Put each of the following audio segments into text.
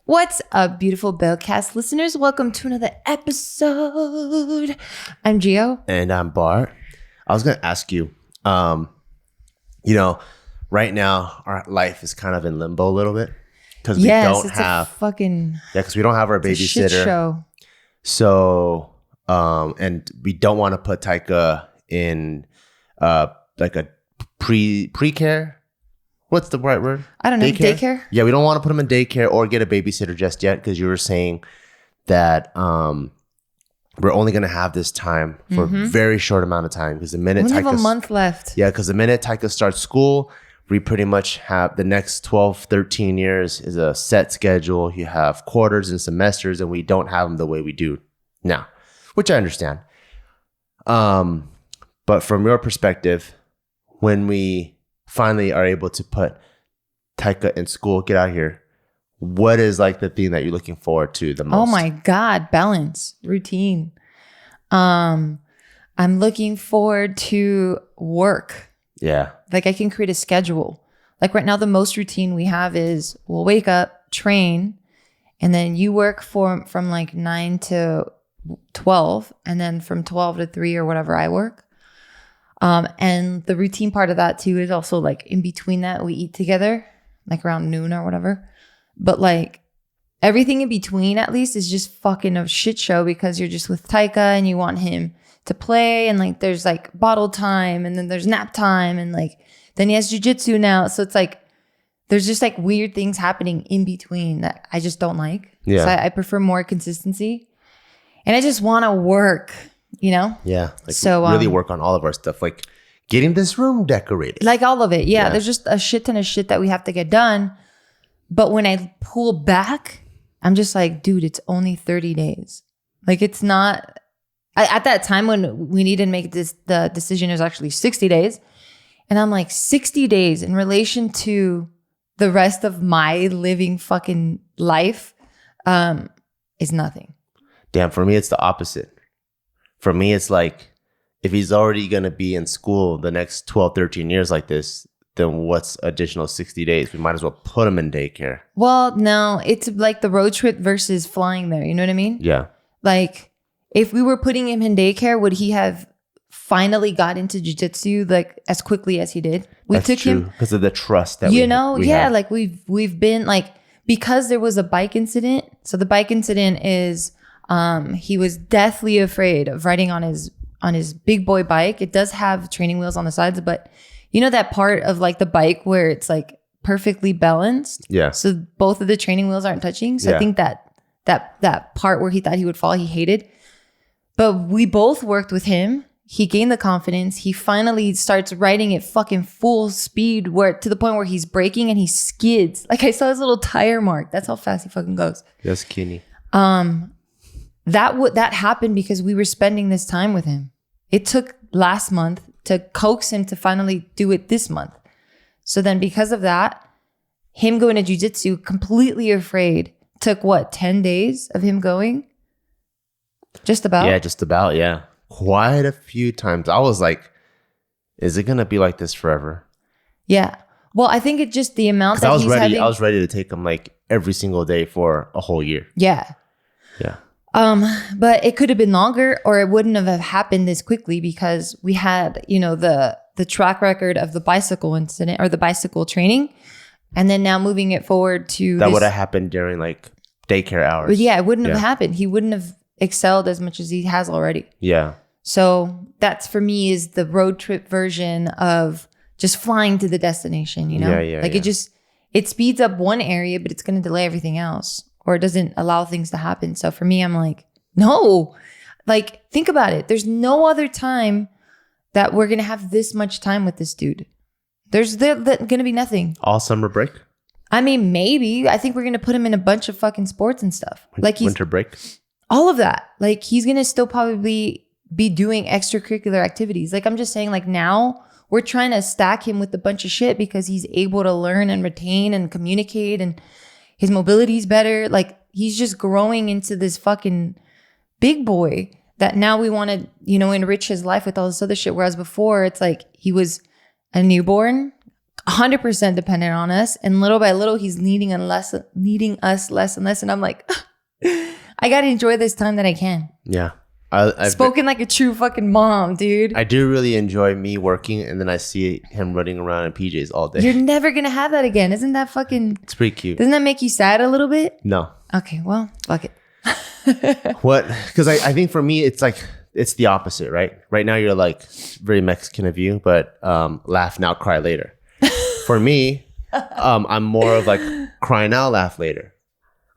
What's up, beautiful Bellcast listeners? Welcome to another episode. I'm Gio. And I'm Bart. I was going to ask you, right now our life is kind of in limbo a little bit because we don't have because we don't have our babysitter. Shit show. So, and we don't want to put Taika in like a pre-care. What's the right word? I don't know. Daycare? Yeah, we don't want to put him in daycare or get a babysitter just yet because you were saying that we're only going to have this time for a very short amount of time because the minute we have a month left. Yeah, because the minute Taika starts school, we pretty much have the next 12, 13 years is a set schedule. You have quarters and semesters, and we don't have them the way we do now, which I understand. But from your perspective, when we finally are able to put Taika in school, get out here, what is like the thing that you're looking forward to the most? Oh my God, balance, routine. I'm looking forward to work. Yeah. Like I can create a schedule. Like right now, the most routine we have is we'll wake up, train, and then you work from like 9 to 12, and then from 12 to 3 or whatever I work. And the routine part of that too is also like in between that we eat together, like around noon or whatever. But like everything in between at least is just fucking a shit show because you're just with Taika and you want him to play, and like there's like bottle time and then there's nap time and like then he has jujitsu now. So it's like there's just like weird things happening in between that I just don't like. Yeah. So I prefer more consistency. And I just want to work. You know? Yeah. Like so really work on all of our stuff. Like getting this room decorated. Like all of it. Yeah. There's just a shit ton of shit that we have to get done. But when I pull back, I'm just like, dude, it's only 30 days. Like it's not at that time when we needed to make the decision, it was actually 60 days. And I'm like, 60 days in relation to the rest of my living fucking life is nothing. Damn, for me, it's the opposite. For me, it's like, if he's already going to be in school the next 12, 13 years like this, then what's additional 60 days? We might as well put him in daycare. Well, no, it's like the road trip versus flying there. You know what I mean? Yeah. Like, if we were putting him in daycare, would he have finally got into jiu-jitsu like as quickly as he did? That's took true, him because of the trust that we have. Like we've been like, because there was a bike incident. So the bike incident is he was deathly afraid of riding on his big boy bike. It does have training wheels on the sides, but you know that part of like the bike where it's like perfectly balanced? Yeah. So both of the training wheels aren't touching. So I think that part where he thought he would fall, he hated. But we both worked with him. He gained the confidence. He finally starts riding at fucking full speed to the point where he's braking and he skids. Like I saw his little tire mark. That's how fast he fucking goes. That's skinny. That happened because we were spending this time with him. It took last month to coax him to finally do it this month. So then because of that, him going to jiu-jitsu, completely afraid, took 10 days of him going? Just about? Yeah, just about, yeah. Quite a few times. I was like, is it going to be like this forever? Yeah. Well, I think it's just the amount that he's having. I was ready to take him like every single day for a whole year. Yeah. Yeah. But it could have been longer, or it wouldn't have happened this quickly because we had, the track record of the bicycle incident or the bicycle training. And then now moving it forward to that would have happened during like daycare hours. But yeah, it wouldn't have happened. He wouldn't have excelled as much as he has already. Yeah. So that's for me is the road trip version of just flying to the destination, it speeds up one area, but it's going to delay everything else. Or it doesn't allow things to happen. So for me, I'm like, no, like think about it. There's no other time that we're going to have this much time with this dude. There's going to be nothing. All summer break? I mean, maybe. I think we're going to put him in a bunch of fucking sports and stuff. Like winter break? All of that. Like he's going to still probably be doing extracurricular activities. Like I'm just saying like now we're trying to stack him with a bunch of shit because he's able to learn and retain and communicate and his mobility's better. Like he's just growing into this fucking big boy that now we want to, enrich his life with all this other shit. Whereas before it's like he was a newborn, 100% dependent on us. And little by little, he's needing us less and less. And I'm like, I got to enjoy this time that I can. Yeah. I've spoken like a true fucking mom, dude. I do really enjoy me working, and then I see him running around in PJs all day. You're never going to have that again. Isn't that fucking... It's pretty cute. Doesn't that make you sad a little bit? No. Okay, well, fuck it. What? Because I think for me, it's like, it's the opposite, right? Right now, you're like very Mexican of you, but laugh now, cry later. For me, I'm more of like cry now, laugh later,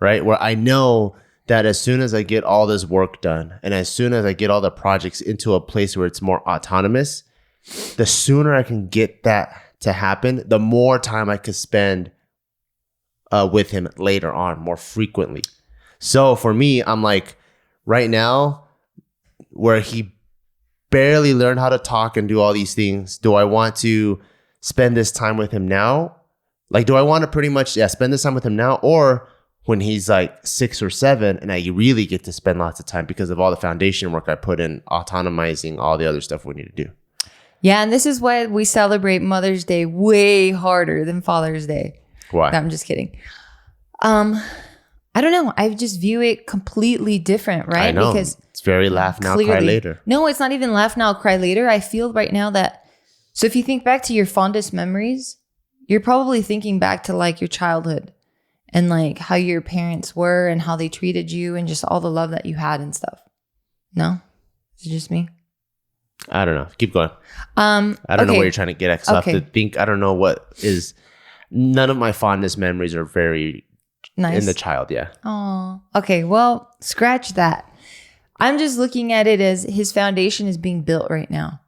right? Where I know that as soon as I get all this work done and as soon as I get all the projects into a place where it's more autonomous, the sooner I can get that to happen, the more time I could spend with him later on, more frequently. So for me, I'm like, right now, where he barely learned how to talk and do all these things, do I want to spend this time with him now? Like, do I want to pretty much, spend this time with him now? Or when he's like 6 or 7 and I really get to spend lots of time because of all the foundation work I put in autonomizing all the other stuff we need to do. Yeah, and this is why we celebrate Mother's Day way harder than Father's Day. Why? No, I'm just kidding. I don't know. I just view it completely different, right? I know. Because it's very laugh now, cry later. No, it's not even laugh now, cry later. I feel right now that, so if you think back to your fondest memories, you're probably thinking back to like your childhood and like how your parents were and how they treated you and just all the love that you had and stuff. No? Is it just me? I don't know. Keep going. I don't know where you're trying to get at. So I have to think. I don't know what is. None of my fondest memories are very nice in the child. Yeah. Oh, okay. Well, scratch that. I'm just looking at it as his foundation is being built right now.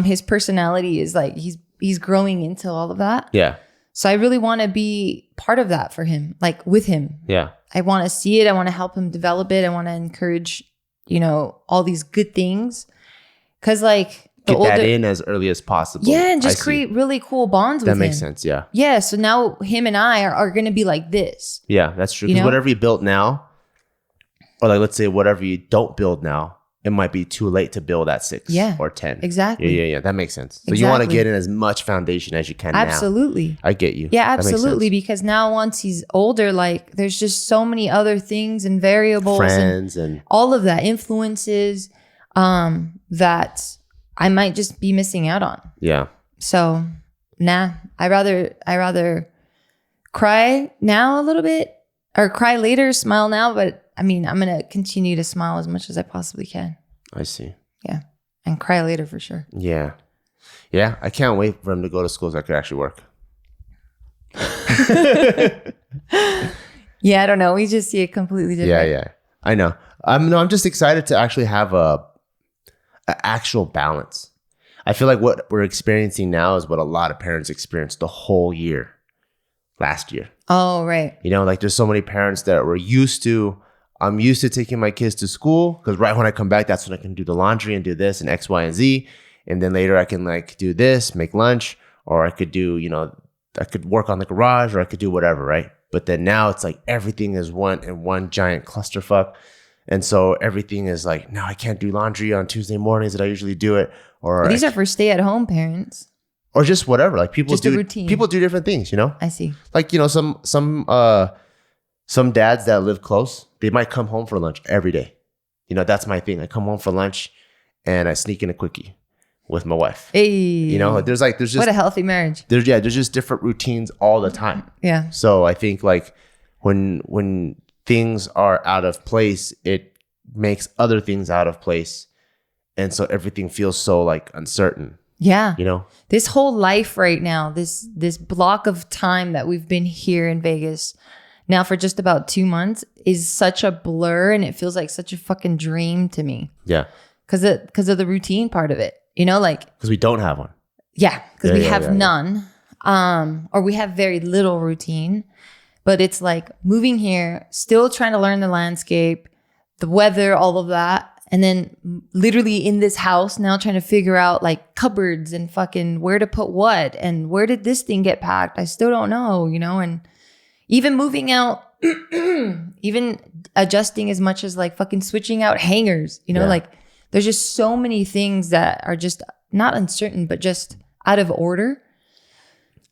His personality is like he's growing into all of that. Yeah. So I really want to be part of that for him, like with him. Yeah. I want to see it. I want to help him develop it. I want to encourage, all these good things. Cause like get that in as early as possible. Yeah. And just create really cool bonds with him. That makes sense. Yeah. Yeah. So now him and I are going to be like this. Yeah, that's true. Because whatever you built now, or like, let's say whatever you don't build now, it might be too late to build at 6 or 10. Exactly. Yeah. That makes sense. So you want to get in as much foundation as you can. Absolutely. Now. I get you. Yeah, absolutely. Because now once he's older, like there's just so many other things and variables, friends and all of that influences that I might just be missing out on. Yeah. So I rather cry now a little bit or cry later, smile now, but I mean, I'm going to continue to smile as much as I possibly can. I see. Yeah. And cry later for sure. Yeah. Yeah. I can't wait for him to go to school so I could actually work. Yeah. I don't know. We just see it completely different. Yeah. I know. I'm just excited to actually have a actual balance. I feel like what we're experiencing now is what a lot of parents experienced the whole year last year. Oh, right. Like there's so many parents that were I'm used to taking my kids to school because right when I come back, that's when I can do the laundry and do this and X, Y, and Z. And then later I can like do this, make lunch, or I could do, I could work on the garage or I could do whatever, right? But then now it's like everything is one giant clusterfuck. And so everything is like, no, I can't do laundry on Tuesday mornings that I usually do it. Or these are for stay-at-home parents. Or just whatever. Like people just do a routine. People do different things, I see. Like, some dads that live close, they might come home for lunch every day. That's my thing. I come home for lunch and I sneak in a quickie with my wife. Hey. There's just what a healthy marriage. There's just different routines all the time. Yeah. So I think like when things are out of place, it makes other things out of place. And so everything feels so like uncertain. Yeah. This whole life right now, this block of time that we've been here in Vegas now for just about 2 months is such a blur and it feels like such a fucking dream to me. Yeah. Because of the routine part of it, because we don't have one. Yeah. Because we have none. Or we have very little routine, but it's like moving here, still trying to learn the landscape, the weather, all of that. And then literally in this house now trying to figure out like cupboards and fucking where to put what and where did this thing get packed? I still don't know, and even moving out, even adjusting as much as like fucking switching out hangers, like there's just so many things that are just not uncertain, but just out of order.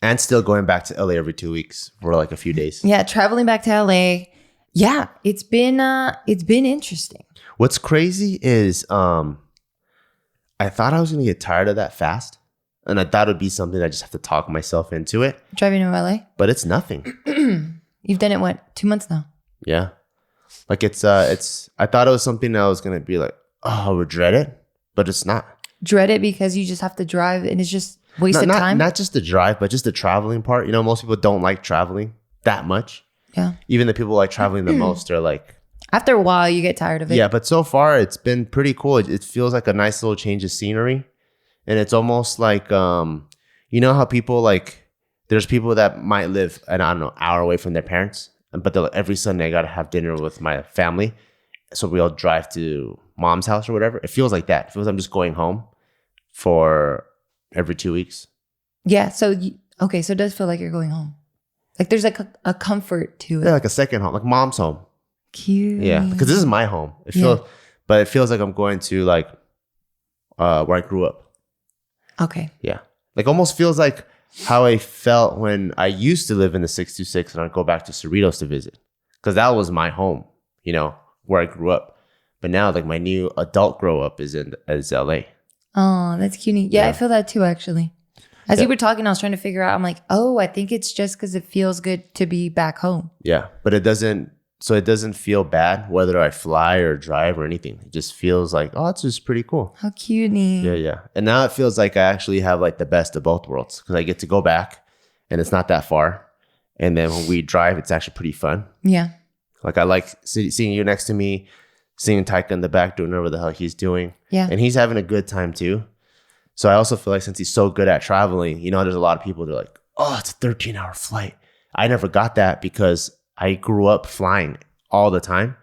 And still going back to LA every 2 weeks for like a few days. Yeah, traveling back to LA. Yeah, it's been interesting. What's crazy is I thought I was gonna get tired of that fast. And I thought it would be something I just have to talk myself into it. Driving to LA? But it's nothing. You've done it, what, 2 months now? Yeah. Like it's I thought it was something that I was gonna be like, oh, I would dread it, but it's not. Dread it because you just have to drive and it's just wasted time? Not just the drive, but just the traveling part. You know, most people don't like traveling that much. Yeah. Even the people who like traveling the most are like... After a while, you get tired of it. Yeah, but so far, it's been pretty cool. It feels like a nice little change of scenery. And it's almost like, you know how people like... There's people that might live, I don't know, hour away from their parents. But they're like, every Sunday, I got to have dinner with my family. So we all drive to mom's house or whatever. It feels like that. It feels like I'm just going home for every 2 weeks. Yeah. So, okay. So it does feel like you're going home. Like there's like a comfort to it. Yeah, like a second home, like mom's home. Cute. Yeah, because this is my home. But it feels like I'm going to like where I grew up. Okay. Yeah, like almost feels like how I felt when I used to live in the 626 and I'd go back to Cerritos to visit, because that was my home, you know, where I grew up. But now, like my new adult grow up is LA. Oh, that's cute. Yeah, I feel that too, actually. As you were talking, I was trying to figure out, I'm like, oh, I think it's just because it feels good to be back home. Yeah, but it doesn't feel bad whether I fly or drive or anything. It just feels like, oh, it's just pretty cool. How cutie. Yeah. And now it feels like I actually have like the best of both worlds, because I get to go back and it's not that far. And then when we drive, it's actually pretty fun. Yeah. Like I like seeing you next to me, seeing Taika in the back doing whatever the hell he's doing. Yeah. And he's having a good time too. So I also feel like since he's so good at traveling, you know, there's a lot of people that are like, oh, it's a 13-hour flight. I never got that because I grew up flying all the time.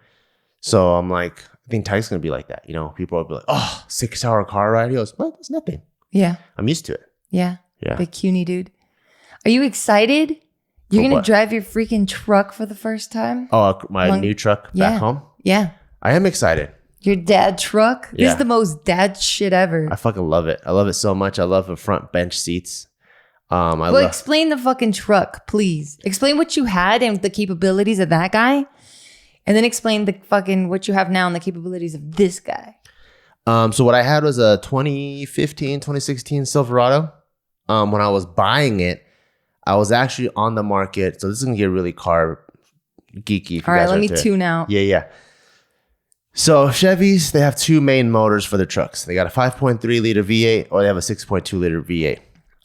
So I'm like, I think Tyke's going to be like that. You know, people will be like, oh, 6-hour car ride. He goes, well, that's nothing. Yeah. I'm used to it. Yeah. Yeah. Big cutie dude. Are you excited? You're going to drive your freaking truck for the first time? Oh, my new truck back home? Yeah. I am excited. Your dad truck? Yeah. This is the most dad shit ever. I fucking love it. I love it so much. I love the front bench seats. Explain the fucking truck, please. Explain what you had and the capabilities of that guy. And then explain the fucking what you have now and the capabilities of this guy. So what I had was a 2015, 2016 Silverado. When I was buying it, I was actually on the market. So this is going to get really car geeky. All right, let me tune out. Yeah. So Chevys, they have two main motors for their trucks. They got a 5.3 liter V8 or they have a 6.2 liter V8.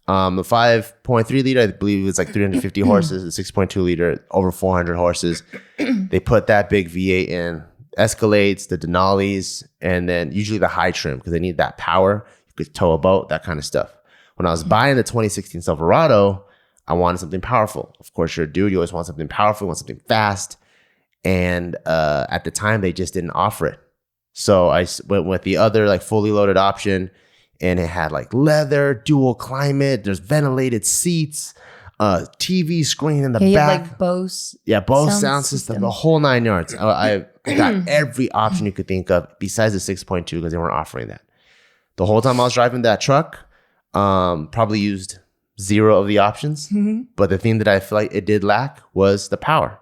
The 5.3 liter, I believe it's like 350 horses. The 6.2 liter, over 400 horses. They put that big V8 in Escalades, the Denali's, and then usually the high trim because they need that power. You could tow a boat, that kind of stuff. When I was buying the 2016 Silverado, I wanted something powerful. Of course, you're a dude. You always want something powerful, you want something fast. And at the time, they just didn't offer it. So I went with the other like fully loaded option. And it had like leather, dual climate. There's ventilated seats, TV screen in the back. Like Bose. Yeah, Bose sound system, the whole 9 yards. I got every option you could think of besides the 6.2 because they weren't offering that. The whole time I was driving that truck, probably used 0 of the options. Mm-hmm. But the thing that I feel like it did lack was the power.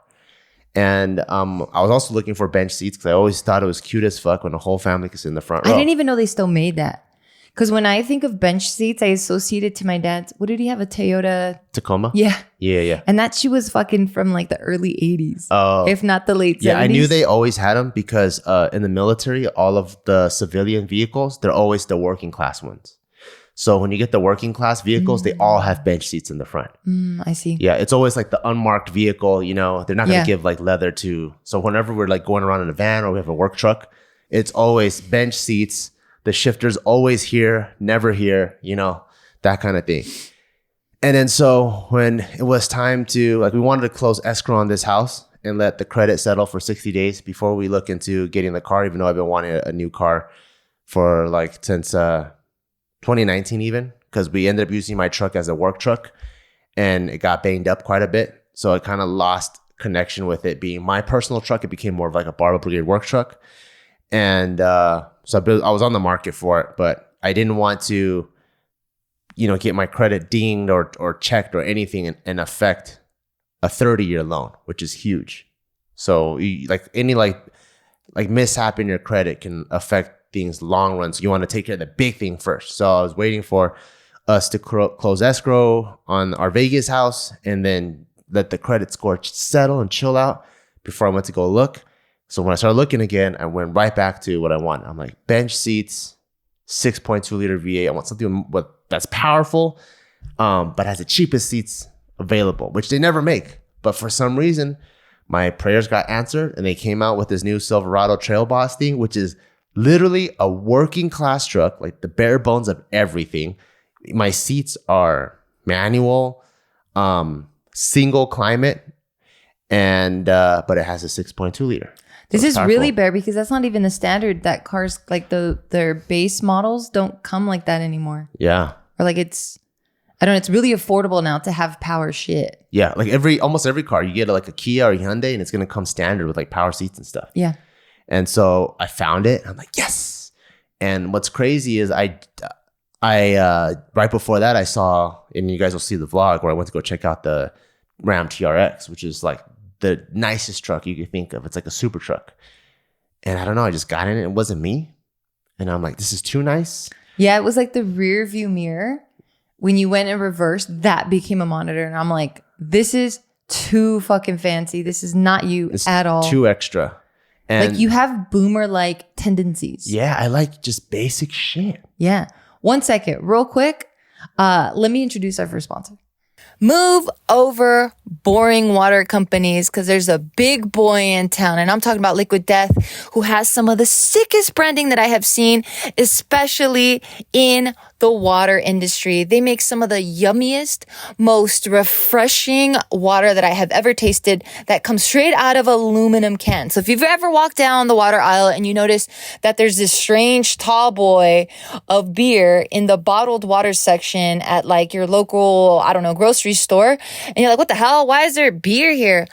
And I was also looking for bench seats because I always thought it was cute as fuck when the whole family could sit in the front row. I didn't even know they still made that. Because when I think of bench seats, I associate it to my dad's. What did he have? A Toyota Tacoma? Yeah. Yeah. And that she was fucking from like the early 80s. Oh. If not the late 70s. Yeah, I knew they always had them because in the military, all of the civilian vehicles, they're always the working class ones. So when you get the working class vehicles, they all have bench seats in the front. I see. Yeah, it's always like the unmarked vehicle, you know, they're not going to give like leather to. So whenever we're like going around in a van or we have a work truck, it's always bench seats. The shifter's always here, never here, you know, that kind of thing. And then so when it was time to, like, we wanted to close escrow on this house and let the credit settle for 60 days before we look into getting the car, even though I've been wanting a new car for like since 2019 even, because we ended up using my truck as a work truck and it got banged up quite a bit. So it kind of lost connection with it being my personal truck. It became more of like a Barber Brigade work truck. And so I was on the market for it, but I didn't want to get my credit dinged or checked or anything and affect a 30-year loan, which is huge. So any mishap in your credit can affect things long run. So you want to take care of the big thing first. So I was waiting for us to close escrow on our Vegas house and then let the credit score settle and chill out before I went to go look. So when I started looking again, I went right back to what I want. I'm like, bench seats, 6.2 liter V8. I want something that's powerful, but has the cheapest seats available, which they never make. But for some reason, my prayers got answered and they came out with this new Silverado Trail Boss thing, which is literally a working class truck, like the bare bones of everything. My seats are manual, single climate, and but it has a 6.2 liter. This is really bare because that's not even the standard that cars like their base models don't come like that anymore. Yeah. Or like it's really affordable now to have power shit. Yeah, like almost every car you get like a Kia or a Hyundai and it's gonna come standard with like power seats and stuff. Yeah. And so I found it and I'm like, yes. And what's crazy is I right before that I saw, and you guys will see the vlog where I went to go check out the Ram TRX, which is like the nicest truck you could think of. It's like a super truck. And I don't know, I just got in it. It wasn't me. And I'm like, this is too nice. Yeah, it was like the rear view mirror. When you went in reverse, that became a monitor. And I'm like, this is too fucking fancy. This is not you at all. Too extra. And like you have boomer-like tendencies. Yeah, I like just basic shit. Yeah. 1 second, real quick. Let me introduce our first sponsor. Move over boring water companies because there's a big boy in town. And I'm talking about Liquid Death, who has some of the sickest branding that I have seen, especially in the water industry. They make some of the yummiest, most refreshing water that I have ever tasted that comes straight out of aluminum cans. So if you've ever walked down the water aisle and you notice that there's this strange tall boy of beer in the bottled water section at like your local, I don't know, grocery store, and you're like, what the hell? Why is there beer here?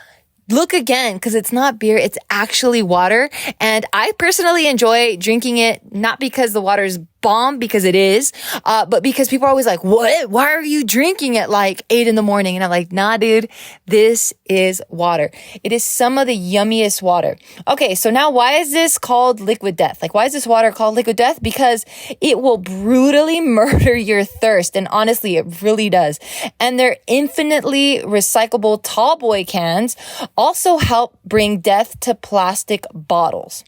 Look again, because it's not beer, it's actually water. And I personally enjoy drinking it, not because the water is bomb, because it is, but because people are always like, what? Why are you drinking at like 8 a.m? And I'm like, nah, dude, this is water. It is some of the yummiest water. Okay, so now why is this called Liquid Death? Like, why is this water called Liquid Death? Because it will brutally murder your thirst. And honestly, it really does. And their infinitely recyclable tall boy cans also help bring death to plastic bottles.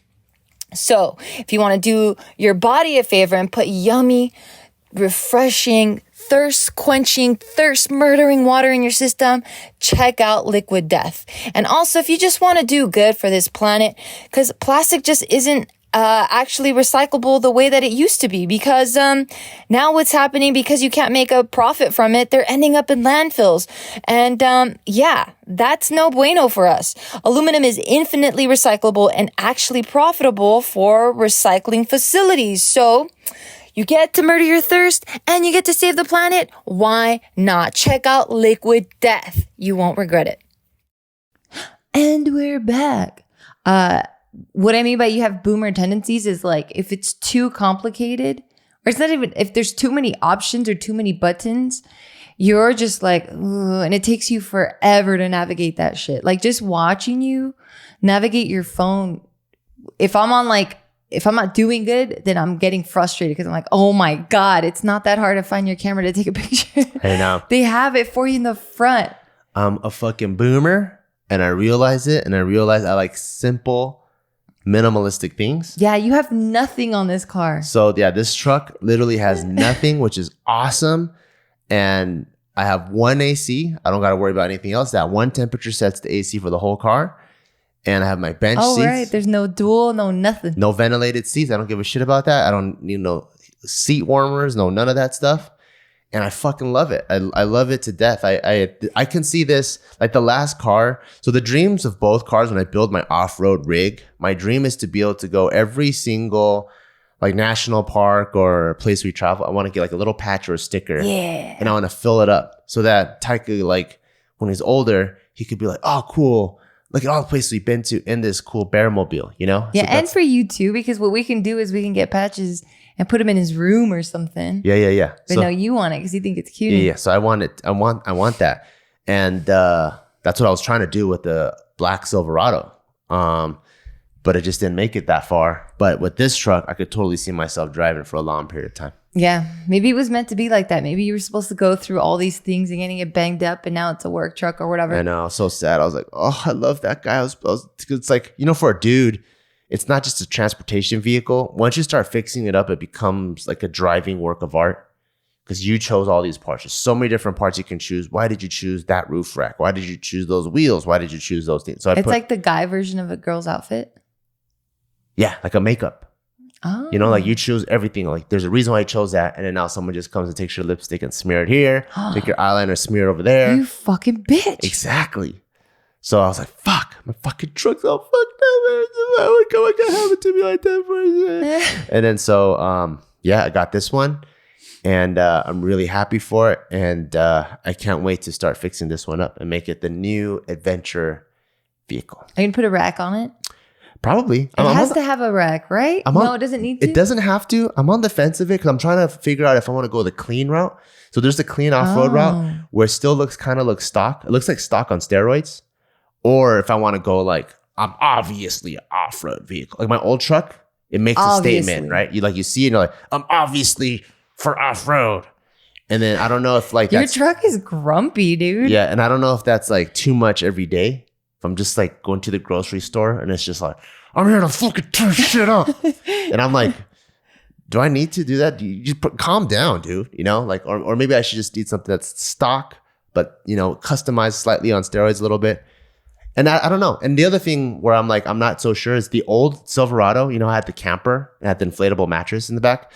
So if you want to do your body a favor and put yummy, refreshing, thirst-quenching, thirst-murdering water in your system, check out Liquid Death. And also, if you just want to do good for this planet, because plastic just isn't actually recyclable the way that it used to be, because now what's happening, because you can't make a profit from it, they're ending up in landfills. And yeah, that's no bueno for us. Aluminum is infinitely recyclable and actually profitable for recycling facilities. So you get to murder your thirst and you get to save the planet. Why not? Check out Liquid Death. You won't regret it. And we're back. What I mean by you have boomer tendencies is like if it's too complicated, or it's not even, if there's too many options or too many buttons, you're just like, ugh, and it takes you forever to navigate that shit. Like just watching you navigate your phone. If I'm not doing good, then I'm getting frustrated because I'm like, oh my God, it's not that hard to find your camera to take a picture. I know. They have it for you in the front. I'm a fucking boomer and I realize it, and I realize I like simple, minimalistic things. Yeah, you have nothing on this car. So yeah, this truck literally has nothing, which is awesome. And I have one AC. I don't got to worry about anything else. That one temperature sets the AC for the whole car. And I have my bench seats. Oh, right. There's no dual, no nothing. No ventilated seats. I don't give a shit about that. I don't need no seat warmers, no none of that stuff. And I fucking love it. I love it to death. I can see this, like the last car. So the dreams of both cars, when I build my off-road rig, my dream is to be able to go every single like national park or place we travel. I want to get like a little patch or a sticker. Yeah. And I want to fill it up so that Taika, like when he's older, he could be like, oh, cool. Look at all the places we've been to in this cool Bearmobile, you know? Yeah, So and for you too, because what we can do is we can get patches and put him in his room or something. Yeah. But no, you want it because you think it's cute. Yeah. So I want it. I want that. And that's what I was trying to do with the black Silverado. But it just didn't make it that far. But with this truck, I could totally see myself driving for a long period of time. Yeah. Maybe it was meant to be like that. Maybe you were supposed to go through all these things and getting it banged up, and now it's a work truck or whatever. I know. I was so sad. I was like, oh, I love that guy. It's like, for a dude, it's not just a transportation vehicle. Once you start fixing it up, it becomes like a driving work of art because you chose all these parts. There's so many different parts you can choose. Why did you choose that roof rack? Why did you choose those wheels? Why did you choose those things? So it's like the guy version of a girl's outfit. Yeah, like a makeup. Oh. Like you choose everything. Like there's a reason why you chose that. And then now someone just comes and takes your lipstick and smear it here. Take your eyeliner, smear it over there. You fucking bitch. Exactly. So I was like, fuck, my fucking truck's all fucked up, man. How come I can't have it to me like that for a second? And then so, I got this one. And I'm really happy for it. And I can't wait to start fixing this one up and make it the new adventure vehicle. Are you going to put a rack on it? Probably. It has to have a rack, right? No, it doesn't need to. It doesn't have to. I'm on the fence of it because I'm trying to figure out if I want to go the clean route. So there's the clean off-road route where it still looks stock. It looks like stock on steroids. Or if I want to go like, I'm obviously an off-road vehicle. Like my old truck, it makes a statement, right? You see it and you're like, I'm obviously for off-road. And then I don't know if like your truck is grumpy, dude. Yeah, and I don't know if that's like too much every day. If I'm just like going to the grocery store and it's just like, I'm here to fucking tear shit up. And I'm like, do I need to do that? You just calm down, dude. Like, or maybe I should just need something that's stock, but customized slightly on steroids a little bit. And I don't know. And the other thing where I'm like, I'm not so sure is the old Silverado, I had the camper and had the inflatable mattress in the back.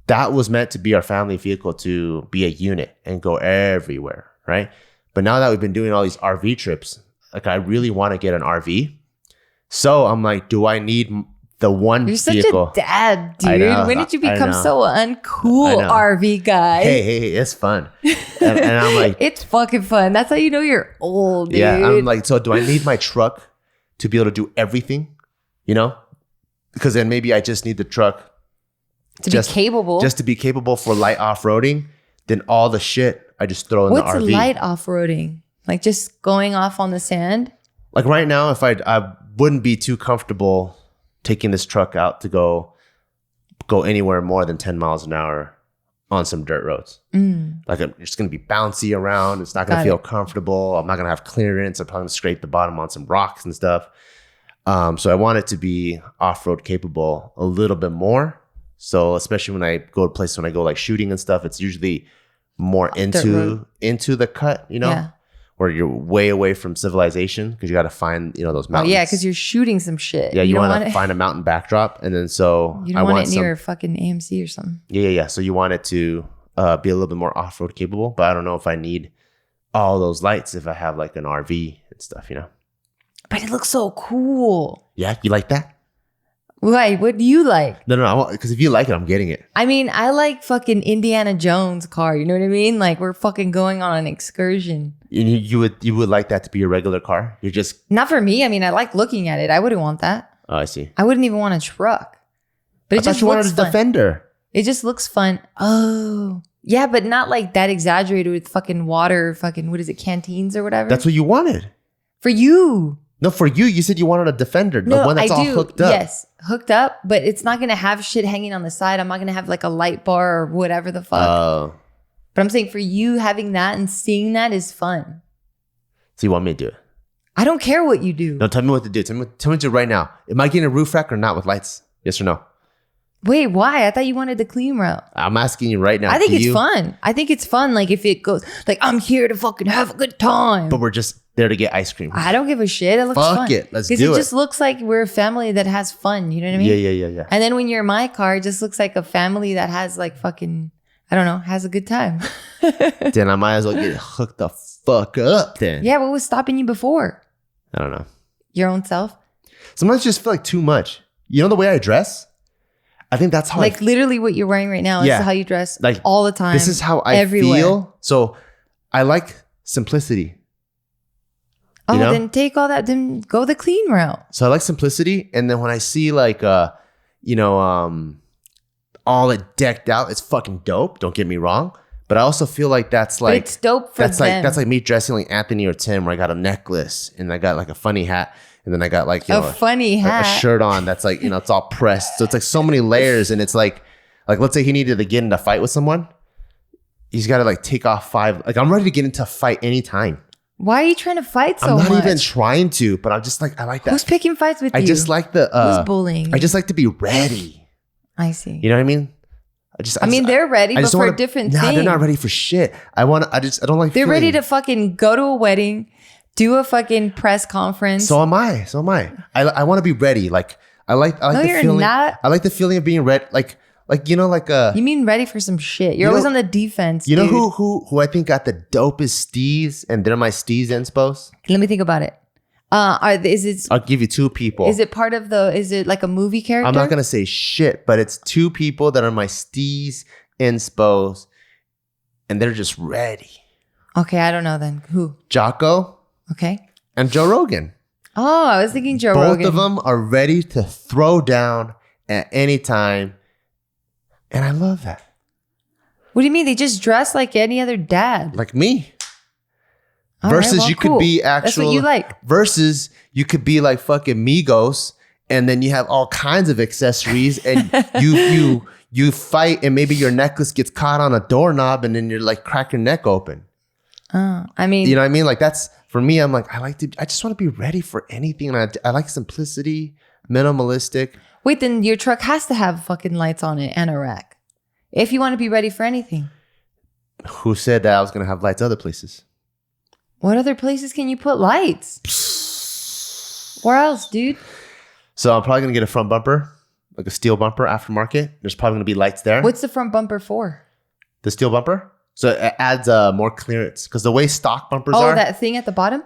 That was meant to be our family vehicle to be a unit and go everywhere, right? But now that we've been doing all these RV trips, like I really want to get an RV. So I'm like, do I need the one vehicle? You're such a dad, dude. When did you become so uncool RV guy? Hey, it's fun. And I'm like, it's fucking fun. That's how you know you're old, dude. Yeah, I'm like, so do I need my truck to be able to do everything? Because then maybe I just need the truck to be capable. Just to be capable for light off-roading. Then all the shit I just throw in the RV. What's light off-roading? Like just going off on the sand? Like right now, if I wouldn't be too comfortable taking this truck out to go anywhere more than 10 miles an hour on some dirt roads. Like it's going to be bouncy around. It's not going to feel comfortable. I'm not going to have clearance. I'm probably going to scrape the bottom on some rocks and stuff. So I want it to be off-road capable a little bit more. So especially when I go to places, when I go like shooting and stuff, it's usually more into the cut, Yeah. Where you're way away from civilization because you got to find, those mountains. Oh, yeah, because you're shooting some shit. Yeah, you want to find a mountain backdrop. And then so you don't want it near a fucking AMC or something. Yeah. So you want it to be a little bit more off-road capable. But I don't know if I need all those lights if I have like an RV and stuff, But it looks so cool. Yeah, you like that? Why? What do you like? No, because if you like it, I'm getting it. I mean, I like fucking Indiana Jones car. You know what I mean? Like we're fucking going on an excursion. And you would like that to be a regular car? You're just not for me. I mean, I like looking at it. I wouldn't want that. Oh, I see. I wouldn't even want a truck. But it just you looks wanted a fun. Defender. It just looks fun. Oh, yeah, but not like that exaggerated with fucking water, fucking what is it, canteens or whatever. That's what you wanted. For you. No, for you. You said you wanted a Defender, the one that's all hooked up. Yes, hooked up, but it's not gonna have shit hanging on the side. I'm not gonna have like a light bar or whatever the fuck. Oh. But I'm saying for you, having that and seeing that is fun. So you want me to do it? I don't care what you do. No, tell me what to do. Tell me to do right now. Am I getting a roof rack or not with lights? Yes or no? Wait, why? I thought you wanted the clean route. I'm asking you right now. I think it's fun. I think it's fun. Like if it goes, like I'm here to fucking have a good time. But we're just there to get ice cream. I don't give a shit. It looks fun. Fuck it. Let's do it. Because it just looks like we're a family that has fun. You know what I mean? Yeah. And then when you're in my car, it just looks like a family that has like fucking, I don't know, has a good time. Then I might as well get hooked the fuck up then. Yeah, what was stopping you before? I don't know. Your own self? Sometimes I just feel like too much. You know the way I dress? I think that's how literally what you're wearing right now. This is how you dress like all the time. This is how I feel. So I like simplicity. Oh, then take all that. Then go the clean route. So I like simplicity. And then when I see like, all it decked out. It's fucking dope. Don't get me wrong. But I also feel like that's like, but it's dope for them. That's like me dressing like Anthony or Tim, where I got a necklace and I got like a funny hat. And then I got like, funny hat, a shirt on that's like, it's all pressed. So it's like so many layers. And it's like let's say he needed to get in a fight with someone. He's got to like take off 5. Like I'm ready to get into a fight anytime. Why are you trying to fight so much? I'm not even trying to, but I'm just like, I like that. Who's picking fights with you? I just like the who's bullying? I just like to be ready. I see. You know what I mean? They're ready, but for a different thing. Nah, they're not ready for shit. I don't like. They're ready to fucking go to a wedding, do a fucking press conference. So am I. I want to be ready. Like I like the feeling. Not. I like the feeling of being ready. You mean ready for some shit? You're always on the defense. You know who I think got the dopest steez, and they're my steez inspos? Let me think about it. I'll give you 2 people. Is it like a movie character? I'm not gonna say shit, but it's 2 people that are my steez inspos, and they're just ready. Okay, I don't know then. Who? Jocko. Okay. And Joe Rogan. Oh, I was thinking Joe Rogan. Both of them are ready to throw down at any time, and I love that. What do you mean? They just dress like any other dad. Like me. All versus right, well, you cool. could be actual. That's what you like. Versus you could be like fucking Migos, and then you have all kinds of accessories, and you fight, and maybe your necklace gets caught on a doorknob, and then you're like crack your neck open. You know what I mean? Like that's for me. I'm like I just want to be ready for anything, and I like simplicity, minimalistic. Wait, then your truck has to have fucking lights on it and a rack if you want to be ready for anything. Who said that I was gonna have lights other places? What other places can you put lights? Where else, dude? So I'm probably going to get a front bumper, like a steel bumper aftermarket. There's probably going to be lights there. What's the front bumper for? The steel bumper? So it adds more clearance. Because the way stock bumpers are. Oh, that thing at the bottom?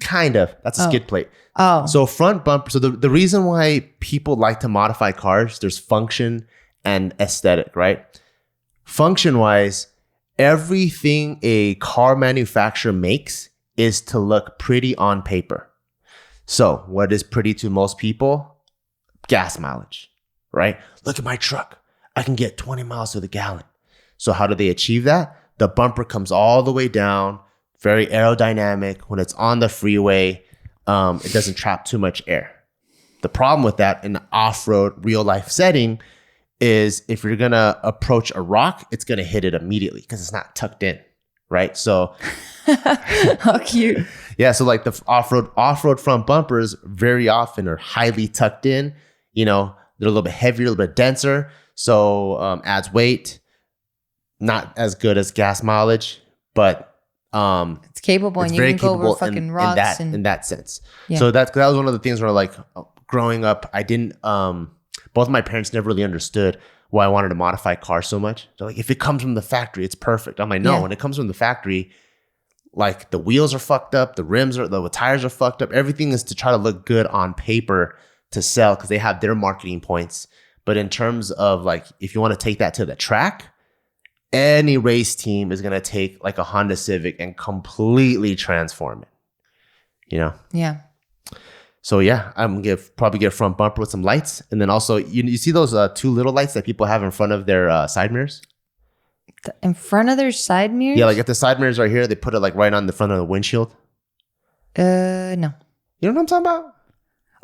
Kind of. That's a skid plate. Oh. So front bumper. So the reason why people like to modify cars, there's function and aesthetic, right? Function-wise, everything a car manufacturer makes is to look pretty on paper. So what is pretty to most people? Gas mileage, right? Look at my truck. I can get 20 miles to the gallon. So how do they achieve that? The bumper comes all the way down, very aerodynamic. When it's on the freeway, it doesn't trap too much air. The problem with that in the off-road real life setting is if you're going to approach a rock, it's going to hit it immediately because it's not tucked in, right? So how cute. Yeah, so like the off-road front bumpers very often are highly tucked in. They're a little bit heavier, a little bit denser, so adds weight. Not as good as gas mileage, but it's capable, and you can go over fucking rocks in that sense. Yeah. So that was one of the things where like growing up, I didn't both of my parents never really understood why I wanted to modify cars so much. They're like, if it comes from the factory, it's perfect. I'm like, no, when it comes from the factory, like the wheels are fucked up, the tires are fucked up. Everything is to try to look good on paper to sell because they have their marketing points. But in terms of like, if you want to take that to the track, any race team is going to take like a Honda Civic and completely transform it, Yeah. So yeah, I'm gonna probably get a front bumper with some lights, and then also you see those 2 little lights that people have in front of their side mirrors. In front of their side mirrors? Yeah, like if the side mirrors are here, they put it like right on the front of the windshield. No. You know what I'm talking about?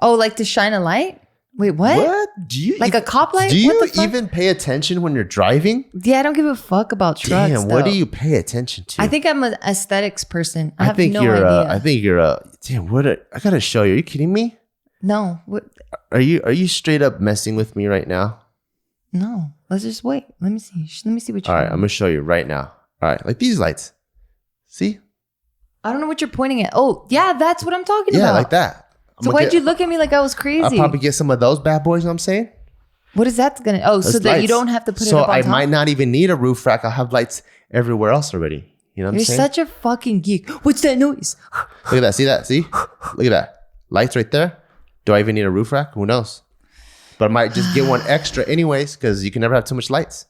Oh, like to shine a light? Wait, what? What? Do you like a cop light? Do you even pay attention when you're driving? Yeah, I don't give a fuck about trucks. Damn, what do you pay attention to? I think I'm an aesthetics person. I have think no you're idea. I think you're a damn. I gotta show you. Are you kidding me? No. What? Are you straight up messing with me right now? No. Let's just wait. Let me see. Let me see what you're All right, I'm gonna show you right now. All right, like these lights. See? I don't know what you're pointing at. Oh, yeah, that's what I'm talking about. Yeah, like that. So why'd you look at me like I was crazy? I'll probably get some of those bad boys, you know what I'm saying? What is that going to... Oh, so that you don't have to put it up on top? So I might not even need a roof rack. I'll have lights everywhere else already. You know what I'm saying? You're such a fucking geek. What's that noise? Look at that. See that? See? Look at that. Lights right there. Do I even need a roof rack? Who knows? But I might just get one extra anyways because you can never have too much lights.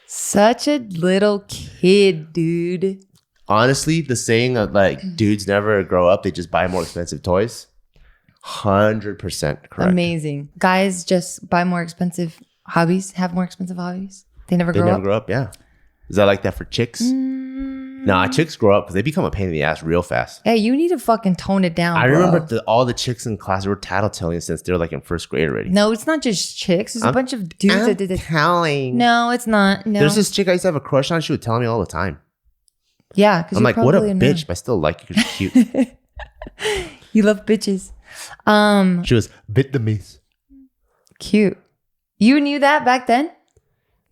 Such a little kid, dude. Honestly, the saying of like dudes never grow up. They just buy more expensive toys. 100% correct. Amazing. Guys just buy more expensive hobbies, have more expensive hobbies. They never They grow never up. grow up, yeah. Is that like that for chicks? Nah, chicks grow up because they become a pain in the ass real fast. Hey, you need to fucking tone it down, I bro. remember all the chicks in class were tattletaling since they're like in first grade already. No, it's not just chicks. There's a bunch of dudes that did it. Telling. No, it's not. No. There's this chick I used to have a crush on. She would tell me all the time. Yeah, because I'm like, what a bitch, but I still like you because she's cute. You love bitches. She was Vietnamese. Cute. You knew that back then?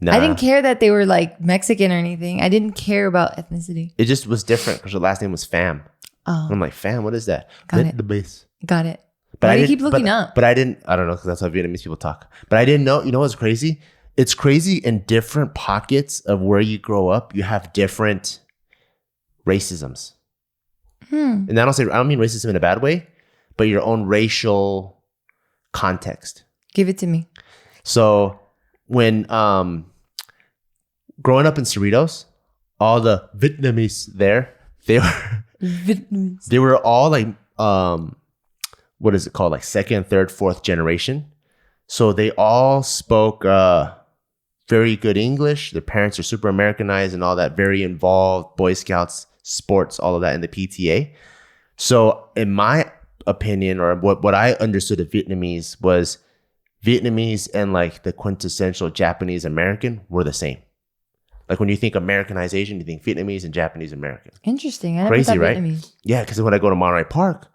Nah. I didn't care that they were like Mexican or anything. I didn't care about ethnicity. It just was different because her last name was Pham. Oh, And I'm like, Pham, what is that? Got it. Vietnamese. Got it. But Why do you didn't- keep looking up? But I didn't, I don't know, because that's how Vietnamese people talk. But I didn't know, you know what's crazy? It's crazy in different pockets of where you grow up, you have different racisms. And I don't mean racism in a bad way, but your own racial context. Give it to me. So when growing up in Cerritos, all the Vietnamese there, they were Vietnamese. they were all like what is it called? Like second, third, fourth generation. So they all spoke very good English. Their parents are super Americanized and all that, very involved, Boy Scouts, sports, all of that in the PTA. So in my opinion, or what I understood of Vietnamese was Vietnamese and like the quintessential Japanese American were the same. Like when you think Americanization, you think Vietnamese and Japanese American. Interesting. I never Crazy, thought right? Vietnamese. Yeah, because when I go to Monterey Park,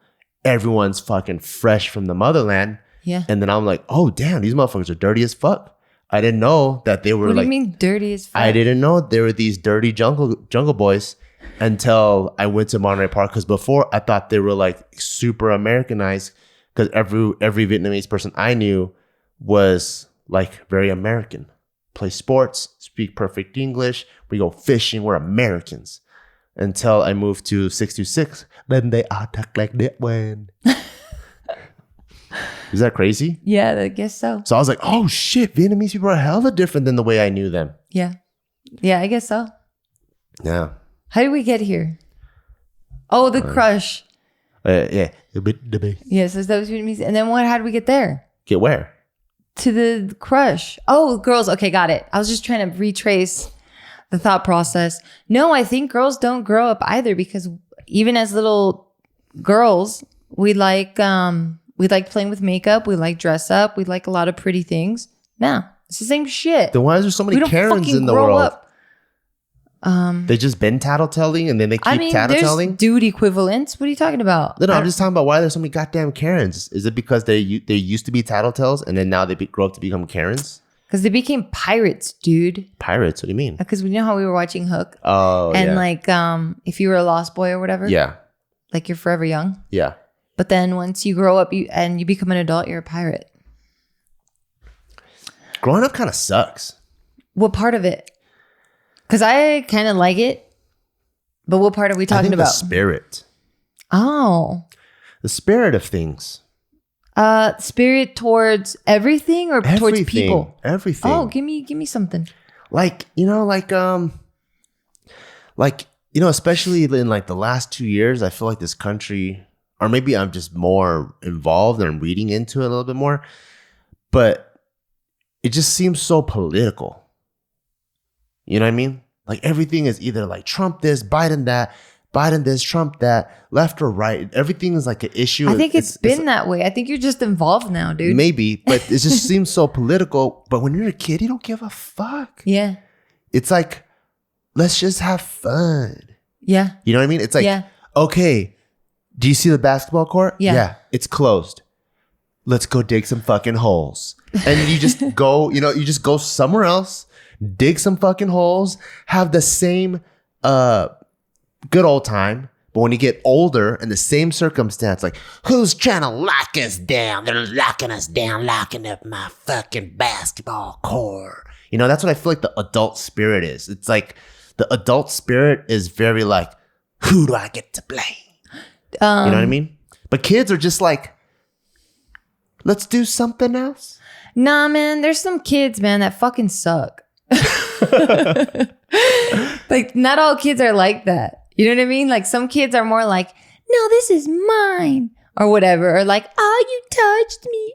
everyone's fucking fresh from the motherland. Yeah. And then I'm like, oh, damn, these motherfuckers are dirty as fuck. I didn't know that they were What do like, you mean dirty as fuck? I didn't know there were these dirty jungle boys until I went to Monterey Park. Because before I thought they were like super Americanized because every Vietnamese person I knew was like very American. Play sports, speak perfect English. We go fishing. We're Americans. Until I moved to 626. Then they all talk like that one. Is that crazy? Yeah, I guess so. So I was like, oh shit, Vietnamese people are hella different than the way I knew them. Yeah. Yeah, I guess so. Yeah. How did we get here? Oh, the crush. Yeah. A bit debate. Yes, that was Vietnamese. And then how did we get there? Get where? To the crush. Oh, girls. Okay, got it. I was just trying to retrace the thought process. No, I think girls don't grow up either because even as little girls, we like playing with makeup. We like dress up. We like a lot of pretty things. Nah, it's the same shit. Then why is there so many We don't Karens fucking in the grow world? up. They just been tattletelling and then they keep there's tattletelling? dude equivalents. What are you talking about? No, I'm just talking about why there's so many goddamn Karens. Is it because they used to be tattletales and then now they grow up to become Karens? Because they became pirates, dude. Pirates? What do you mean? Because we know how we were watching Hook. Oh, And yeah. like, if you were a lost boy or whatever, Yeah. like you're forever young. Yeah. But then once you grow up and you become an adult, you're a pirate. Growing up kind of sucks. What part of it? Because I kind of like it. But what part are we I talking think about? the spirit. Oh. The spirit of things. Spirit towards everything or towards people? Everything. Oh, give me something. Like, especially in like the last 2 years, I feel like this country, or maybe I'm just more involved and I'm reading into it a little bit more, but it just seems so political. You know what I mean? Like everything is either like Trump this, Biden that, Biden this, Trump that, left or right. Everything is like an issue. I think it's been that way. I think you're just involved now, dude. Maybe, but it just seems so political. But when you're a kid, you don't give a fuck. Yeah. It's like, let's just have fun. Yeah. You know what I mean? It's like, Yeah. okay, do you see the basketball court? Yeah. It's closed. Let's go dig some fucking holes. And you just go, you just go somewhere else, dig some fucking holes, have the same good old time. But when you get older in the same circumstance, like, who's trying to lock us down? They're locking us down, locking up my fucking basketball court. That's what I feel like the adult spirit is. It's like the adult spirit is very like, who do I get to blame? You know what I mean? But kids are just like, let's do something else. Nah, man, there's some kids, man, that fucking suck. Like, not all kids are like that. You know what I mean? Like, some kids are more like, no, this is mine. Or whatever. Or like, oh, you touched me.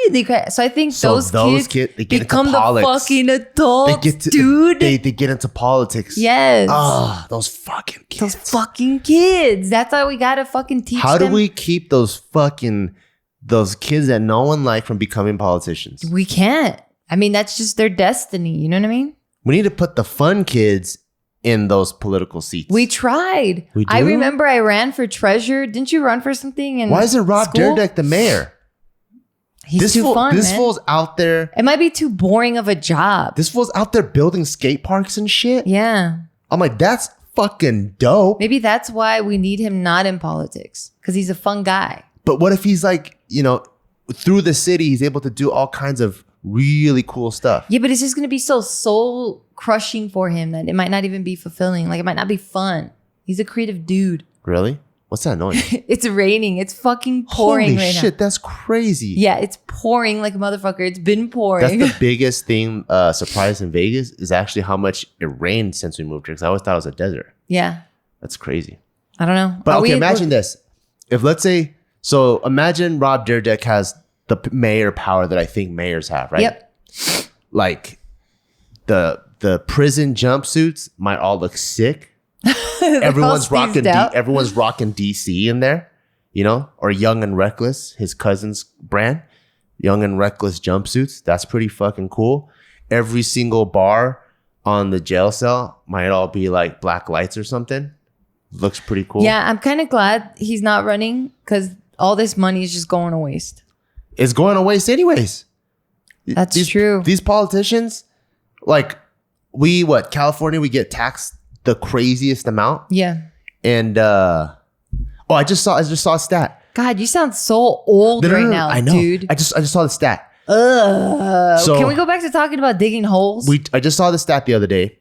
immediately crash. So I think those kids they get become into the politics. fucking adults, dude. They get into politics. Yes. Those fucking kids. Those fucking kids. That's why we gotta fucking teach them. How do we keep those kids that no one likes from becoming politicians? We can't. I mean, that's just their destiny. You know what I mean? We need to put the fun kids in those political seats. We tried. We do? I remember I ran for treasurer. Didn't you run for something? Why isn't Rob Dyrdek the mayor? He's too fun, This man. fool's out there. It might be too boring of a job. This fool's out there building skate parks and shit. Yeah. I'm like, that's fucking dope. Maybe that's why we need him not in politics. Because he's a fun guy. But what if he's like, through the city, he's able to do all kinds of really cool stuff. Yeah, but it's just going to be so soul crushing for him that it might not even be fulfilling. Like, it might not be fun. He's a creative dude. Really? What's that noise? It's raining. It's fucking pouring Holy right now. shit, that's crazy. Yeah, it's pouring like a motherfucker. It's been pouring. That's the biggest thing, surprise in Vegas, is actually how much it rained since we moved here. Because I always thought it was a desert. Yeah. That's crazy. I don't know. But okay, imagine this. If let's say, so imagine Rob Dyrdek has the mayor power that I think mayors have, right? Yep. Like the prison jumpsuits might all look sick. Everyone's rocking DC in there, or Young and Reckless, his cousin's brand. Young and Reckless jumpsuits. That's pretty fucking cool. Every single bar on the jail cell might all be like black lights or something. Looks pretty cool. Yeah, I'm kind of glad he's not running because all this money is just going to waste. It's going to waste anyways. That's true. These politicians, like California, we get taxed the craziest amount. Yeah. And I just saw a stat. God, you sound so old now, I know. Dude. I just saw the stat. So, can we go back to talking about digging holes? I just saw the stat the other day,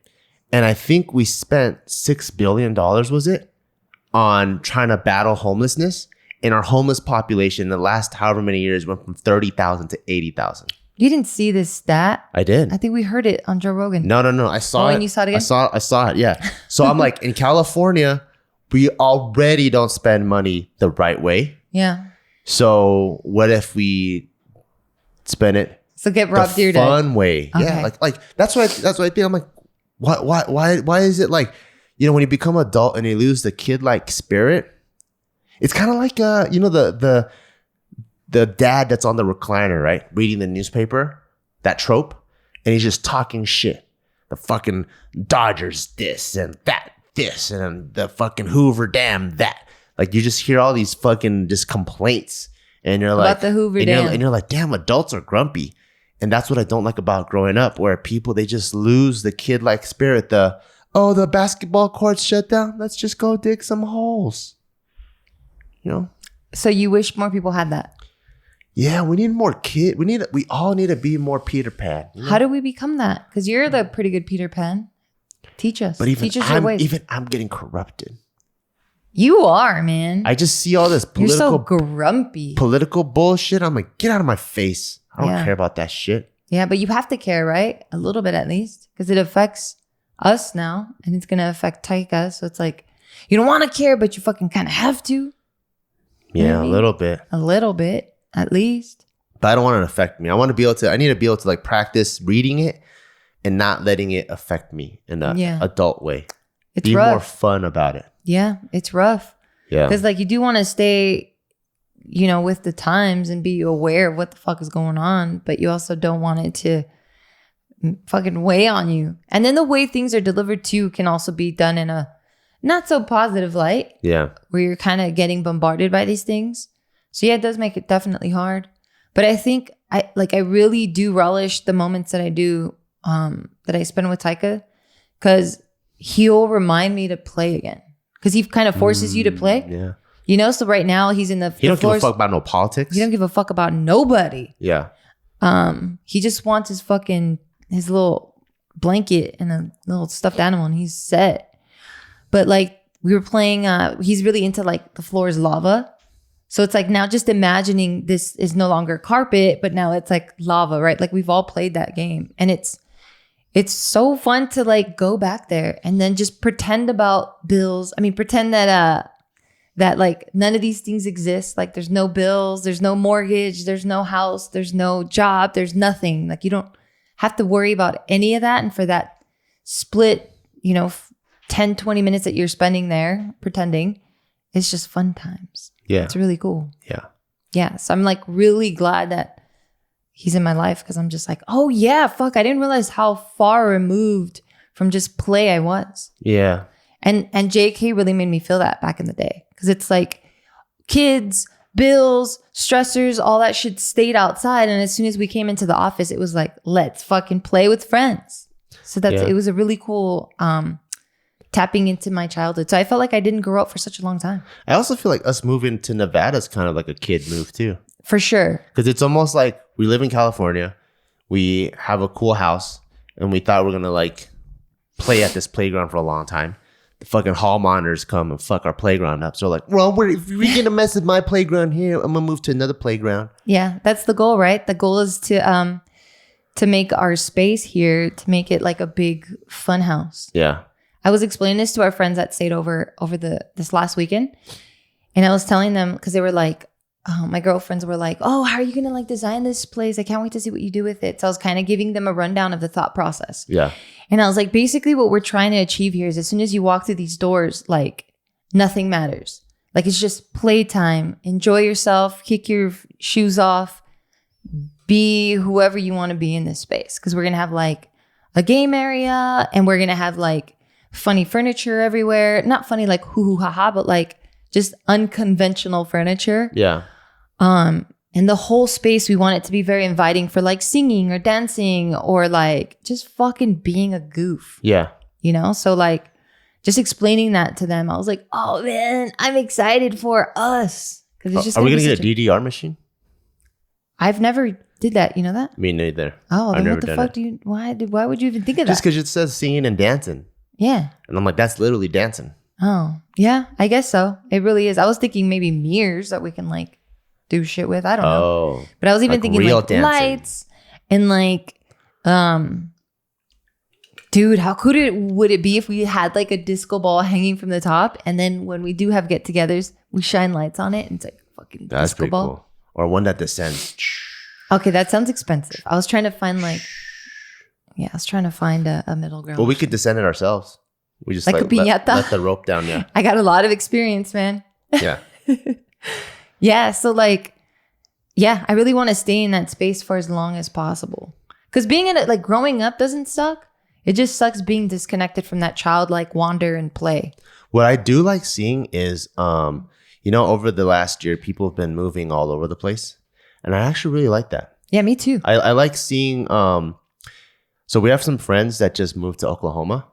and I think we spent $6 billion, was it, on trying to battle homelessness. And our homeless population in the last however many years went from 30,000 to 80,000. You didn't see this stat? I did. I think we heard it on Joe Rogan. No. I saw it. And you saw it again? I saw it, yeah. So I'm like, in California, we already don't spend money the right way. Yeah. So what if we spend it So get Rob Dyrdek. the fun way? Okay. Yeah, like that's what I think. I'm like, why is it like, when you become adult and you lose the kid-like spirit, it's kind of like the dad that's on the recliner, right? Reading the newspaper, that trope, and he's just talking shit. The fucking Dodgers this and that this and the fucking Hoover Dam that. Like, you just hear all these fucking just complaints, and you're like, about the Hoover Dam. And you're like, damn, adults are grumpy. And that's what I don't like about growing up, where people, they just lose the kid-like spirit. The basketball court's shut down. Let's just go dig some holes. So you wish more people had that? Yeah, we need more kid. We all need to be more Peter Pan. How do we become that? Because you're the pretty good Peter Pan. Teach us. But Teach us your ways. I'm getting corrupted. You are, man. I just see all this You're so political grumpy. political bullshit. I'm like, get out of my face. I don't Yeah. care about that shit. Yeah, but you have to care, right? A little bit at least. Because it affects us now. And it's going to affect Taika. So it's like, you don't want to care, but you fucking kind of have to. Yeah, Maybe. a little bit. A little bit, at least. But I don't want it to affect me. I need to be able to like practice reading it and not letting it affect me in an adult way. It's be rough. more fun about it. Yeah, it's rough. Yeah. Because like you do want to stay, with the times and be aware of what the fuck is going on, but you also don't want it to fucking weigh on you. And then the way things are delivered too can also be done in a not so positive light. Yeah. Where you're kind of getting bombarded by these things. So yeah, it does make it definitely hard. But I think I really do relish the moments that I do that I spend with Taika, because he'll remind me to play again. Because he kind of forces you to play. Yeah. So right now he's in He don't give a fuck about no politics. He don't give a fuck about nobody. Yeah. He just wants his little blanket and a little stuffed animal, and he's set. But like we were playing, he's really into like the floor is lava. So it's like now just imagining this is no longer carpet, but now it's like lava, right? Like we've all played that game, and it's so fun to like go back there and then just pretend about bills. I mean, pretend that that like none of these things exist. Like there's no bills, there's no mortgage, there's no house, there's no job, there's nothing. Like you don't have to worry about any of that. And for that split, 10, 20 minutes that you're spending there pretending, it's just fun times. Yeah. It's really cool. Yeah. Yeah. So I'm like really glad that he's in my life because I'm just like, oh yeah, fuck. I didn't realize how far removed from just play I was. Yeah. And JK really made me feel that back in the day. Because it's like kids, bills, stressors, all that shit stayed outside. And as soon as we came into the office, it was like, let's fucking play with friends. So it was a really cool tapping into my childhood. So I felt like I didn't grow up for such a long time. I also feel like us moving to Nevada is kind of like a kid move too. For sure. Because it's almost like we live in California. We have a cool house. And we thought we were going to like play at this playground for a long time. The fucking hall monitors come and fuck our playground up. So like, well, if you're going to mess with my playground here, I'm going to move to another playground. Yeah. That's the goal, right? The goal is to make our space here, to make it like a big fun house. Yeah. I was explaining this to our friends that stayed over this last weekend. And I was telling them, because they were like, my girlfriends were like, oh, how are you going to like design this place? I can't wait to see what you do with it. So I was kind of giving them a rundown of the thought process. Yeah. And I was like, basically what we're trying to achieve here is as soon as you walk through these doors, like nothing matters. Like it's just playtime. Enjoy yourself, kick your shoes off, be whoever you want to be in this space. Because we're going to have like a game area and we're going to have like funny furniture everywhere. Not funny like hoo-hoo ha-ha, but like just unconventional furniture. Yeah. And the whole space, we want it to be very inviting for like singing or dancing or like just fucking being a goof. Yeah. So like just explaining that to them, I was like, oh man, I'm excited for us. Are we going to get a DDR machine? I've never did that. You know that? Me neither. Oh, then what the fuck why would you even think of that? Just because it says singing and dancing. Yeah. And I'm like, that's literally dancing. Oh, yeah, I guess so. It really is. I was thinking maybe mirrors that we can like do shit with. I don't know. But I was even thinking like dancing. Lights and like, dude, how cool would it be if we had like a disco ball hanging from the top, and then when we do have get-togethers, we shine lights on it and it's like fucking that's disco ball. Cool. Or one that descends. Okay, that sounds expensive. I was trying to find a middle ground. Well, we could descend it ourselves. We just like a piñata. Let the rope down. Yeah. I got a lot of experience, man. Yeah. Yeah. So like, yeah, I really want to stay in that space for as long as possible. Because being in it, like growing up doesn't suck. It just sucks being disconnected from that childlike wander and play. What I do like seeing is, over the last year, people have been moving all over the place. And I actually really like that. Yeah, me too. I like seeing, so we have some friends that just moved to Oklahoma.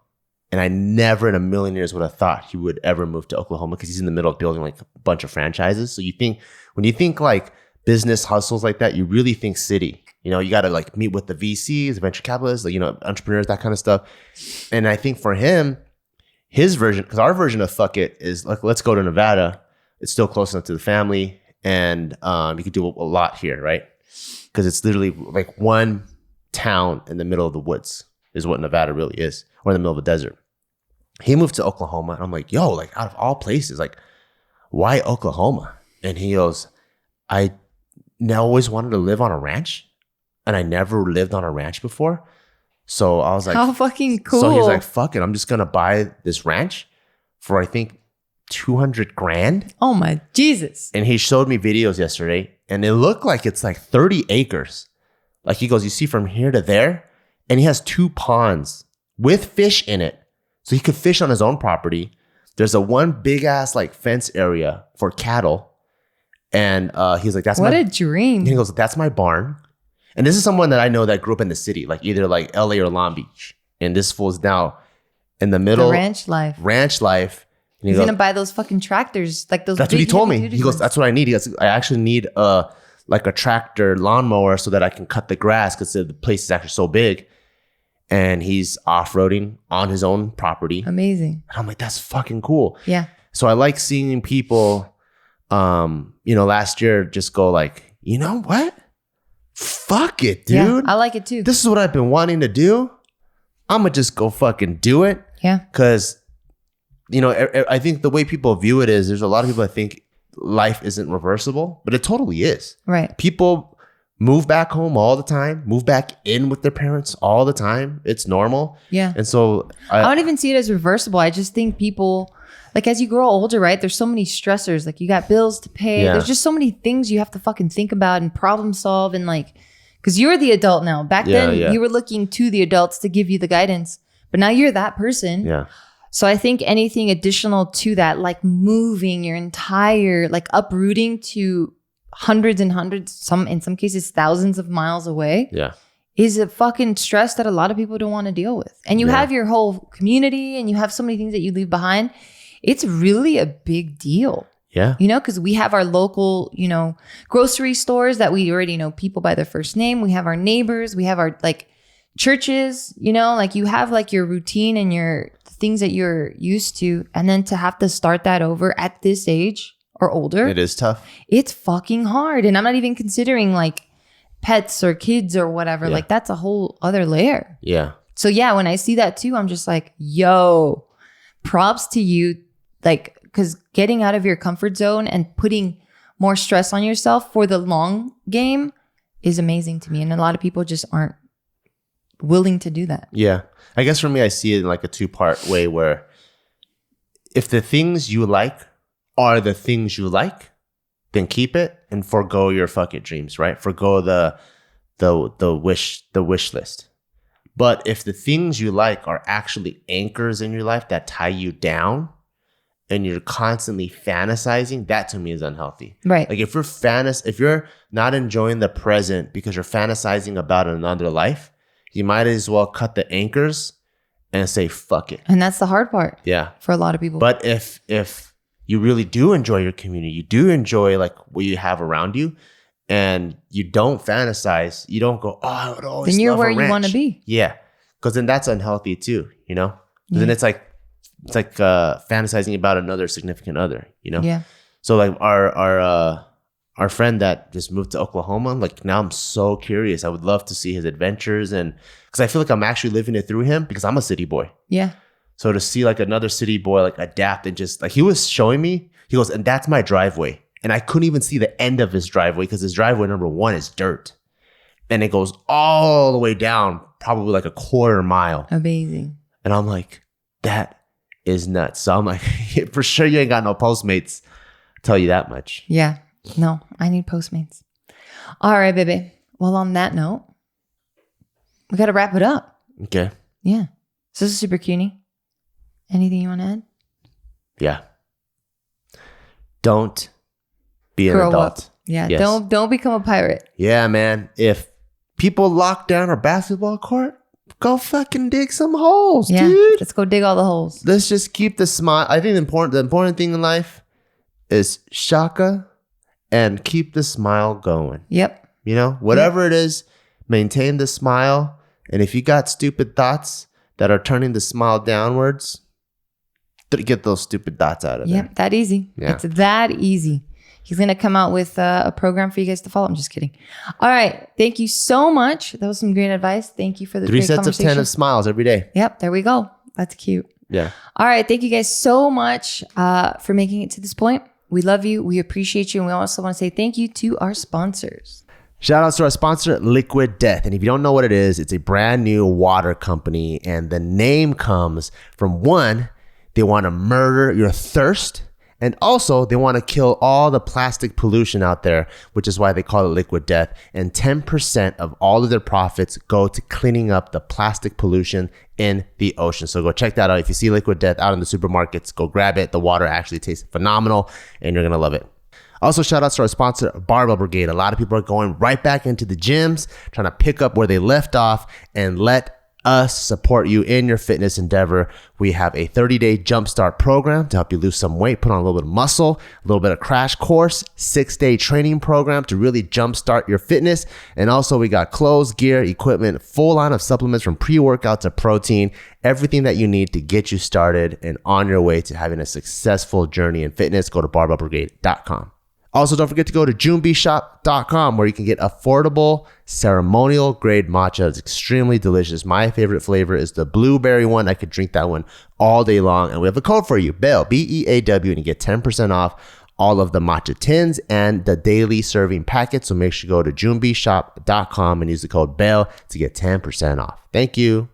And I never in a million years would have thought he would ever move to Oklahoma because he's in the middle of building like a bunch of franchises. So when you think like business hustles like that, you really think city. You got to like meet with the VCs, venture capitalists, like, entrepreneurs, that kind of stuff. And I think for him, his version, because our version of fuck it is like, let's go to Nevada. It's still close enough to the family. And you could do a lot here, right? Because it's literally like one town in the middle of the woods is what Nevada really is, or in the middle of the desert. He moved to Oklahoma. And I'm like, yo, like out of all places, like why Oklahoma? And he goes, I always wanted to live on a ranch and I never lived on a ranch before. So I was like, how fucking cool. So he's like, fuck it. I'm just going to buy this ranch for, I think, $200,000. Oh my Jesus. And he showed me videos yesterday and it looked like it's like 30 acres. Like he goes, you see from here to there. And he has 2 ponds with fish in it. So he could fish on his own property. There's a one big ass like fence area for cattle. And he's like, what a dream. And he goes, that's my barn. And this is someone that I know that grew up in the city, like either like LA or Long Beach. And this fool's now in the middle. The ranch life. And he's going to buy those fucking tractors. Like those. That's what he told me. He goes, that's what I need. He goes, I actually need a tractor lawnmower so that I can cut the grass because the place is actually so big. And he's off-roading on his own property. Amazing. And I'm like, that's fucking cool. Yeah. So I like seeing people, last year just go like, you know what? Fuck it, dude. Yeah, I like it too. This is what I've been wanting to do. I'm going to just go fucking do it. Yeah. Because I think the way people view it is there's a lot of people that think life isn't reversible, but it totally is. Right. People move back home all the time, move back in with their parents all the time. It's normal. Yeah. And so I don't even see it as reversible. I just think people, like, as you grow older, right, there's so many stressors. Like, you got bills to pay. Yeah. There's just so many things you have to fucking think about and problem solve. And like, because you're the adult now. Back then, you were looking to the adults to give you the guidance. But now you're that person. Yeah. So I think anything additional to that, like moving your entire, like uprooting to hundreds and hundreds, in some cases, thousands of miles away. Yeah. Is a fucking stress that a lot of people don't want to deal with. And you have your whole community and you have so many things that you leave behind. It's really a big deal. Yeah. Because we have our local, grocery stores that we already know people by their first name. We have our neighbors. We have our like churches, like you have like your routine and your things that you're used to. And then to have to start that over at this age or older. It is tough. It's fucking hard. And I'm not even considering like pets or kids or whatever. Yeah. Like that's a whole other layer. Yeah. So yeah, when I see that too, I'm just like, yo, props to you. Like, because getting out of your comfort zone and putting more stress on yourself for the long game is amazing to me. And a lot of people just aren't willing to do that. Yeah. I guess for me, I see it in like a two-part way where if the things you like are the things you like, then keep it and forego your fucking dreams, right? Forgo the wish list. But if the things you like are actually anchors in your life that tie you down and you're constantly fantasizing, that to me is unhealthy. Right. Like if you're not enjoying the present because you're fantasizing about another life, you might as well cut the anchors and say, fuck it. And that's the hard part. Yeah. For a lot of people. But if you really do enjoy your community, you do enjoy like what you have around you, and you don't fantasize, you don't go, oh, I would always then you're love where a you ranch. want to be. Yeah. Because then that's unhealthy too, Yeah. Then it's like fantasizing about another significant other, Yeah. So like our friend that just moved to Oklahoma, like now I'm so curious. I would love to see his adventures, and because I feel like I'm actually living it through him because I'm a city boy. Yeah. So to see like another city boy like adapt and just like he was showing me, he goes, and that's my driveway. And I couldn't even see the end of his driveway because his driveway, number one, is dirt. And it goes all the way down, probably like a quarter mile. Amazing. And I'm like, that is nuts. So I'm like, for sure you ain't got no Postmates. I'll tell you that much. Yeah. No, I need Postmates. All right, baby. Well, on that note, we got to wrap it up. Okay. Yeah. So this is super cutie. Anything you want to add? Yeah. Don't be an Grow adult. up. Yeah. Yes. Don't become a pirate. Yeah, man. If people lock down our basketball court, go fucking dig some holes, Yeah. dude. Let's go dig all the holes. Let's just keep the smile. I think the important thing in life is shaka and keep the smile going. Yep. Whatever it is, maintain the smile. And if you got stupid thoughts that are turning the smile downwards, get those stupid thoughts out of there. Yep. That easy. Yeah. It's that easy. He's going to come out with a program for you guys to follow. I'm just kidding. All right. Thank you so much. That was some great advice. Thank you for the 3 great sets of 10 of smiles every day. Yep. There we go. That's cute. Yeah. All right. Thank you guys so much for making it to this point. We love you. We appreciate you. And we also want to say thank you to our sponsors. Shout out to our sponsor, Liquid Death. And if you don't know what it is, it's a brand new water company. And the name comes from one, they want to murder your thirst. And also, they want to kill all the plastic pollution out there, which is why they call it Liquid Death. And 10% of all of their profits go to cleaning up the plastic pollution in the ocean. So go check that out. If you see Liquid Death out in the supermarkets, go grab it. The water actually tastes phenomenal, and you're going to love it. Also, shout out to our sponsor, Barbell Brigade. A lot of people are going right back into the gyms, trying to pick up where they left off, and let us support you in your fitness endeavor. We have a 30-day jumpstart program to help you lose some weight, put on a little bit of muscle, a little bit of crash course, 6-day training program to really jumpstart your fitness. And also we got clothes, gear, equipment, full line of supplements from pre-workout to protein, everything that you need to get you started and on your way to having a successful journey in fitness. Go to barbellbrigade.com. Also, don't forget to go to junebishop.com where you can get affordable ceremonial grade matcha. It's extremely delicious. My favorite flavor is the blueberry one. I could drink that one all day long. And we have a code for you, BEAW, BEAW, and you get 10% off all of the matcha tins and the daily serving packets. So make sure you go to junebishop.com and use the code BEAW to get 10% off. Thank you.